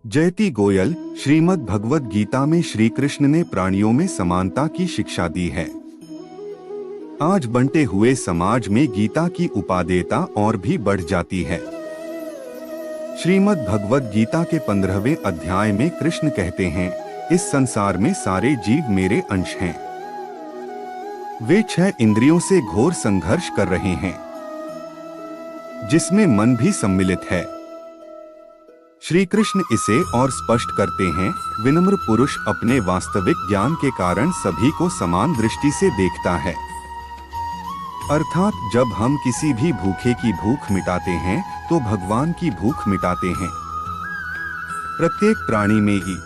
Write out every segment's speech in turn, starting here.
जयति गोयल। श्रीमद् भगवद गीता में श्री कृष्ण ने प्राणियों में समानता की शिक्षा दी है। आज बनते हुए समाज में गीता की उपादेयता और भी बढ़ जाती है। श्रीमद् भगवद गीता के 15वें अध्याय में कृष्ण कहते हैं, इस संसार में सारे जीव मेरे अंश हैं। वे 6 इंद्रियों से घोर संघर्ष कर रहे हैं, जिसमें मन भी सम्मिलित है। श्री कृष्ण इसे और स्पष्ट करते हैं, विनम्र पुरुष अपने वास्तविक ज्ञान के कारण सभी को समान दृष्टि से देखता है। अर्थात जब हम किसी भी भूखे की भूख मिटाते हैं तो भगवान की भूख मिटाते हैं, प्रत्येक प्राणी में ही।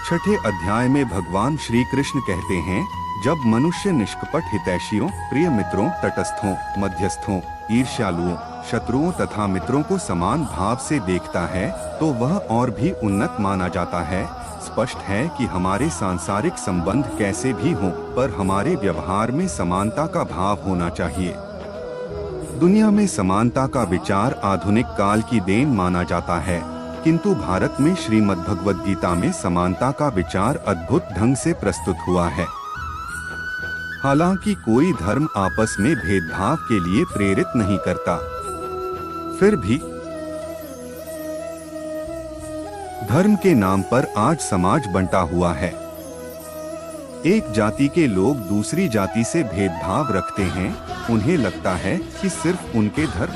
6ठे अध्याय में भगवान श्री कृष्ण कहते हैं, जब मनुष्य निष्कपट हितैषियों, प्रिय मित्रों, तटस्थों, मध्यस्थों, ईर्ष्यालुओं, शत्रुओं तथा मित्रों को समान भाव से देखता है तो वह और भी उन्नत माना जाता है। स्पष्ट है कि हमारे सांसारिक संबंध कैसे भी हों, पर हमारे व्यवहार में समानता का भाव होना चाहिए। दुनिया में समानता का विचार आधुनिक काल की देन माना जाता है, किंतु भारत में श्रीमद् भगवद गीता में समानता का विचार अद्भुत ढंग से प्रस्तुत हुआ है। हालांकि कोई धर्म आपस में भेदभाव के लिए प्रेरित नहीं करता, फिर भी धर्म के नाम पर आज समाज बंटा हुआ है। एक जाति के लोग दूसरी जाति से भेदभाव रखते हैं। उन्हें लगता है कि सिर्फ उनके धर्म,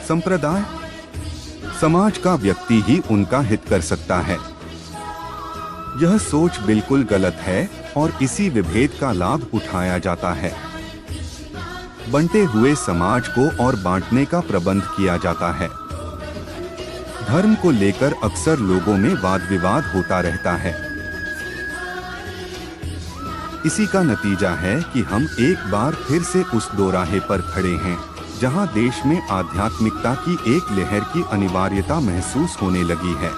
संप्रदाय, समाज का व्यक्ति ही उनका हित कर सकता है। यह सोच बिल्कुल गलत है और इसी विभेद का लाभ उठाया जाता है। बंटे हुए समाज को और बांटने का प्रबंध किया जाता है। धर्म को लेकर अक्सर लोगों में वाद विवाद होता रहता है। इसी का नतीजा है कि हम एक बार फिर से उस दोराहे पर खड़े हैं, जहां देश में आध्यात्मिकता की एक लहर की अनिवार्यता महसूस होने लगी है।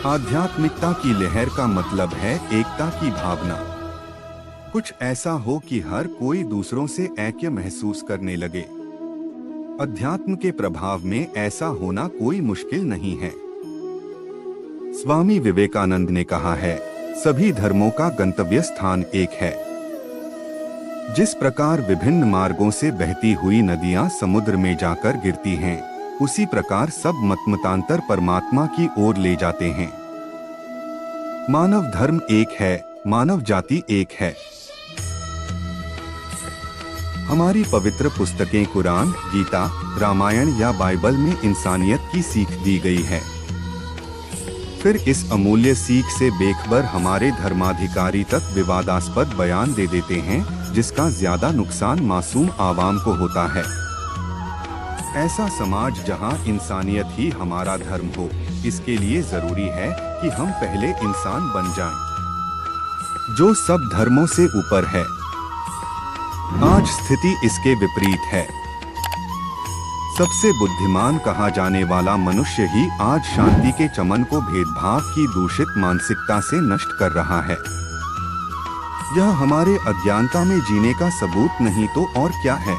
आध्यात्मिकता की लहर का मतलब है एकता की भावना। कुछ ऐसा हो कि हर कोई दूसरों से ऐक्य महसूस करने लगे। अध्यात्म के प्रभाव में ऐसा होना कोई मुश्किल नहीं है। स्वामी विवेकानंद ने कहा है, सभी धर्मों का गंतव्य स्थान एक है। जिस प्रकार विभिन्न मार्गों से बहती हुई नदियां समुद्र में जाकर गिरती हैं, उसी प्रकार सब मतमतांतर परमात्मा की ओर ले जाते हैं। मानव धर्म एक है, मानव जाति एक है। हमारी पवित्र पुस्तकें कुरान, गीता, रामायण या बाइबल में इंसानियत की सीख दी गई है। फिर इस अमूल्य सीख से बेखबर हमारे धर्माधिकारी तक विवादास्पद बयान दे देते हैं, जिसका ज्यादा नुकसान मासूम आवाम को होता है। ऐसा समाज जहां इंसानियत ही हमारा धर्म हो, इसके लिए जरूरी है कि हम पहले इंसान बन जाएं, जो सब धर्मों से ऊपर है। आज स्थिति इसके विपरीत है। सबसे बुद्धिमान कहा जाने वाला मनुष्य ही आज शांति के चमन को भेदभाव की दूषित मानसिकता से नष्ट कर रहा है। यह हमारे अज्ञानता में जीने का सबूत नहीं तो और क्या है।